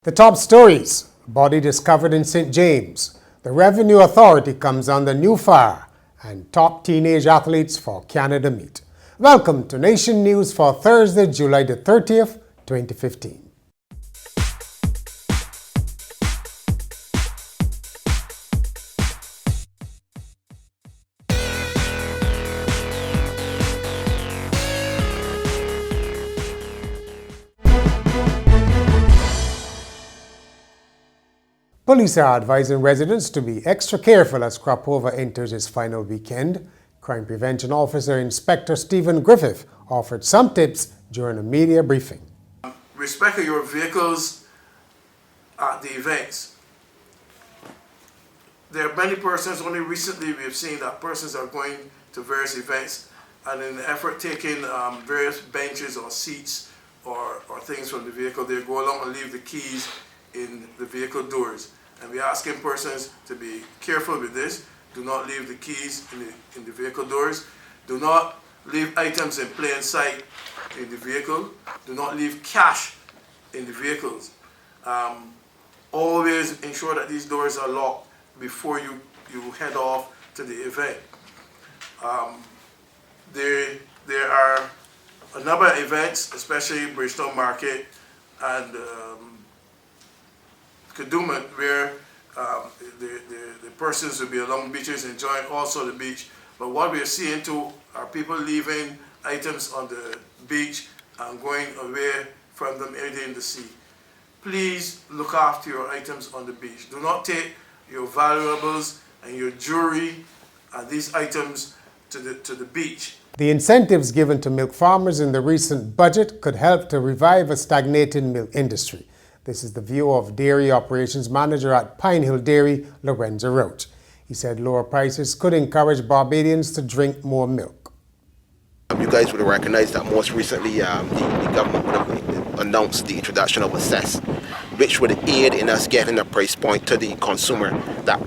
The top stories: body discovered in St. James, the Revenue Authority comes under new fire, and top teenage athletes for Canada meet. Welcome to Nation News for Thursday, July the 30th, 2015. Police are advising residents to be extra careful as crop over enters its final weekend. Crime Prevention Officer Inspector Stephen Griffith offered some tips during a media briefing. Respect your vehicles at the events. There are many persons, only recently we have seen that persons are going to various events and in the effort taking various benches or seats or things from the vehicle, they go along and leave the keys in the vehicle doors. And we're asking persons to be careful with this. Do not leave the keys in the vehicle doors. Do not leave items in plain sight in the vehicle. Do not leave cash in the vehicles. Always ensure that these doors are locked before you head off to the event. There are a number of events, especially Bridgetown Market and Kadooment, where the persons will be along beaches enjoying also the beach. But what we are seeing too are people leaving items on the beach and going away from them in the sea. Please look after your items on the beach. Do not take your valuables and your jewelry and these items to the beach. The incentives given to milk farmers in the recent budget could help to revive a stagnating milk industry. This is the view of Dairy Operations Manager at Pine Hill Dairy, Lorenzo Roach. He said lower prices could encourage Barbadians to drink more milk. You guys would have recognized that most recently the government would have announced the introduction of a cess, which would aid in us getting a price point to the consumer that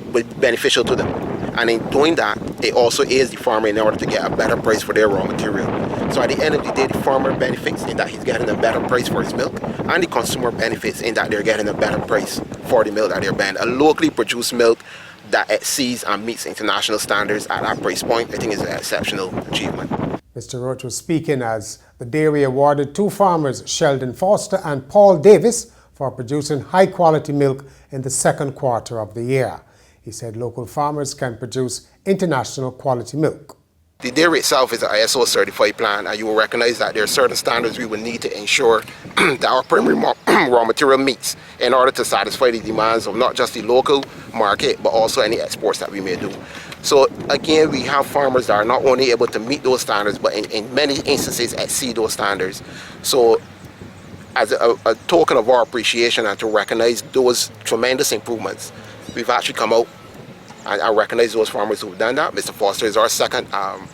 would be beneficial to them. And in doing that, it also aids the farmer in order to get a better price for their raw material. So at the end of the day, the farmer benefits in that he's getting a better price for his milk, and the consumer benefits in that they're getting a better price for the milk that they're buying. A locally produced milk that exceeds and meets international standards at that price point, I think is an exceptional achievement. Mr. Roach was speaking as the dairy awarded two farmers, Sheldon Foster and Paul Davis, for producing high-quality milk in the second quarter of the year. He said local farmers can produce international quality milk. The dairy itself is an ISO certified plant, and you will recognize that there are certain standards we will need to ensure that our primary raw material meets in order to satisfy the demands of not just the local market, but also any exports that we may do. So again, we have farmers that are not only able to meet those standards, but in many instances exceed those standards. So as a token of our appreciation and to recognize those tremendous improvements, we've actually come out and I recognize those farmers who've done that. Mr. Foster is our second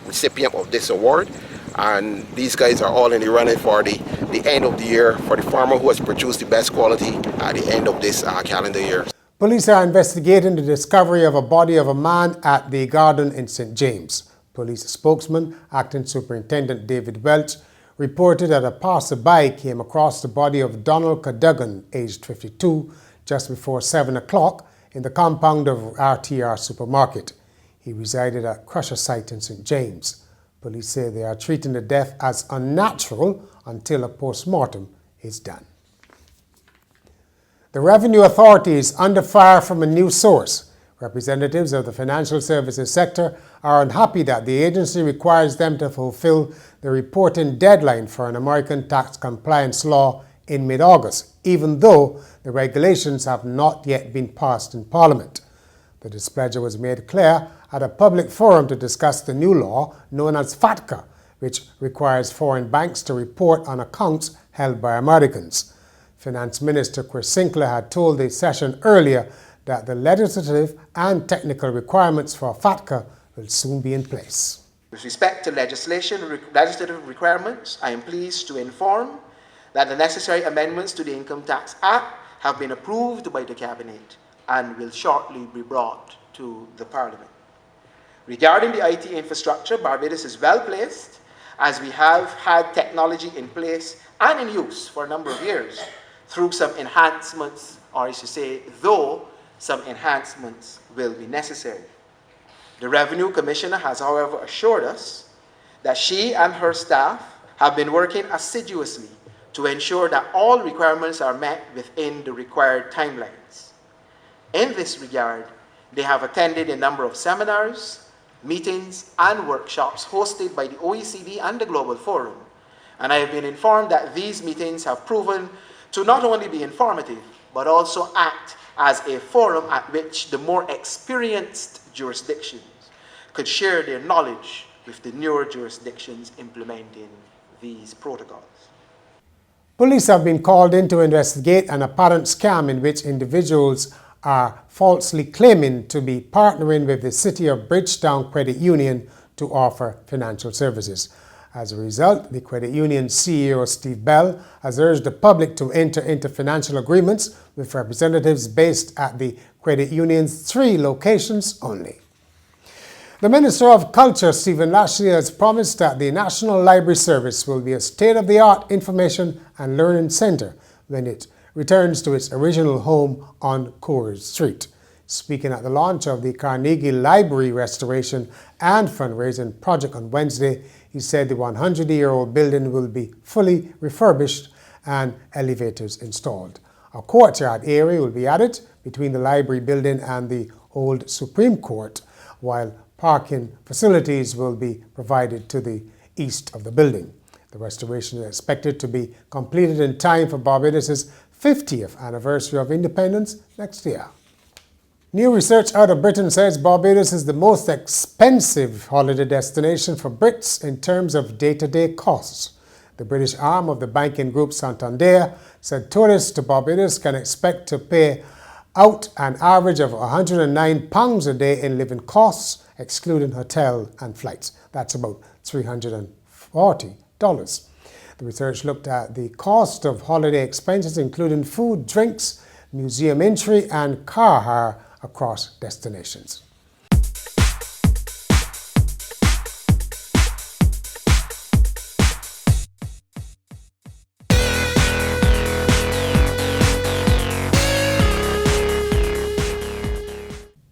recipient of this award, and these guys are all in the running for the end of the year for the farmer who has produced the best quality at the end of this calendar year. Police are investigating the discovery of a body of a man at the garden in St. James. Police spokesman, Acting Superintendent David Welch, reported that a passerby came across the body of Donald Cadogan, aged 52, just before 7 o'clock, in the compound of RTR Supermarket. He resided at Crusher site in St. James. Police say they are treating the death as unnatural until a post-mortem is done. The Revenue Authority is under fire from a new source. Representatives of the financial services sector are unhappy that the agency requires them to fulfill the reporting deadline for an American tax compliance law in mid-August, even though the regulations have not yet been passed in Parliament. The displeasure was made clear at a public forum to discuss the new law known as FATCA, which requires foreign banks to report on accounts held by Americans. Finance Minister Chris Sinclair had told the session earlier that the legislative and technical requirements for FATCA will soon be in place. With respect to legislative requirements, I am pleased to inform that the necessary amendments to the Income Tax Act have been approved by the Cabinet and will shortly be brought to the Parliament. Regarding the IT infrastructure, Barbados is well placed as we have had technology in place and in use for a number of years through some enhancements, or I should say, though some enhancements will be necessary. The Revenue Commissioner has, however, assured us that she and her staff have been working assiduously to ensure that all requirements are met within the required timelines. In this regard, they have attended a number of seminars, meetings, and workshops hosted by the OECD and the Global Forum, and I have been informed that these meetings have proven to not only be informative, but also act as a forum at which the more experienced jurisdictions could share their knowledge with the newer jurisdictions implementing these protocols. Police have been called in to investigate an apparent scam in which individuals are falsely claiming to be partnering with the City of Bridgetown Credit Union to offer financial services. As a result, the credit union CEO, Steve Bell, has urged the public to enter into financial agreements with representatives based at the credit union's 3 locations only. The Minister of Culture, Stephen Lashley, has promised that the National Library Service will be a state-of-the-art information and learning centre when it returns to its original home on Coors Street. Speaking at the launch of the Carnegie Library restoration and fundraising project on Wednesday, he said the 100-year-old building will be fully refurbished and elevators installed. A courtyard area will be added between the library building and the old Supreme Court, while parking facilities will be provided to the east of the building. The restoration is expected to be completed in time for Barbados' 50th anniversary of independence next year. New research out of Britain says Barbados is the most expensive holiday destination for Brits in terms of day-to-day costs. The British arm of the banking group Santander said tourists to Barbados can expect to pay out an average of £109 a day in living costs, excluding hotel and flights. That's about $340. The research looked at the cost of holiday expenses, including food, drinks, museum entry, and car hire across destinations.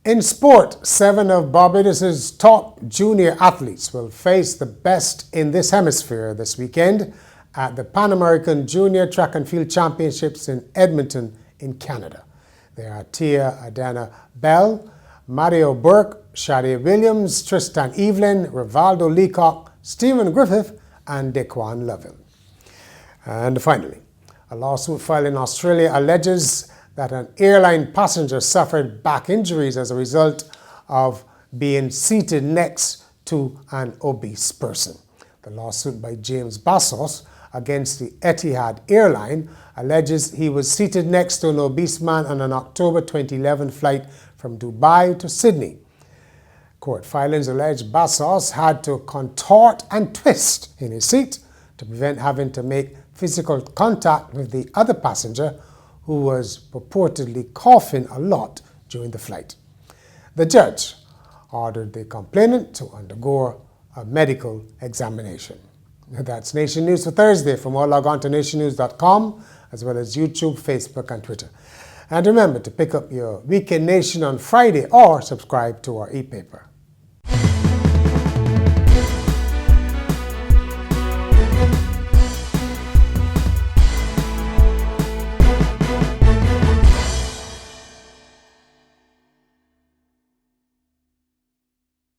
In sport, 7 of Barbados' top junior athletes will face the best in this hemisphere this weekend at the Pan American Junior Track and Field Championships in Edmonton in Canada. They are Tia Adana Bell, Mario Burke, Shade Williams, Tristan Evelyn, Rivaldo Leacock, Stephen Griffith, and Dequan Lovell. And finally, a lawsuit filed in Australia alleges that an airline passenger suffered back injuries as a result of being seated next to an obese person. The lawsuit by James Bassos against the Etihad airline alleges he was seated next to an obese man on an October 2011 flight from Dubai to Sydney. Court filings allege Bassos had to contort and twist in his seat to prevent having to make physical contact with the other passenger, who was purportedly coughing a lot during the flight. The judge ordered the complainant to undergo a medical examination. That's Nation News for Thursday. For more, log on to nationnews.com, as well as YouTube, Facebook, and Twitter. And remember to pick up your Weekend Nation on Friday or subscribe to our e-paper.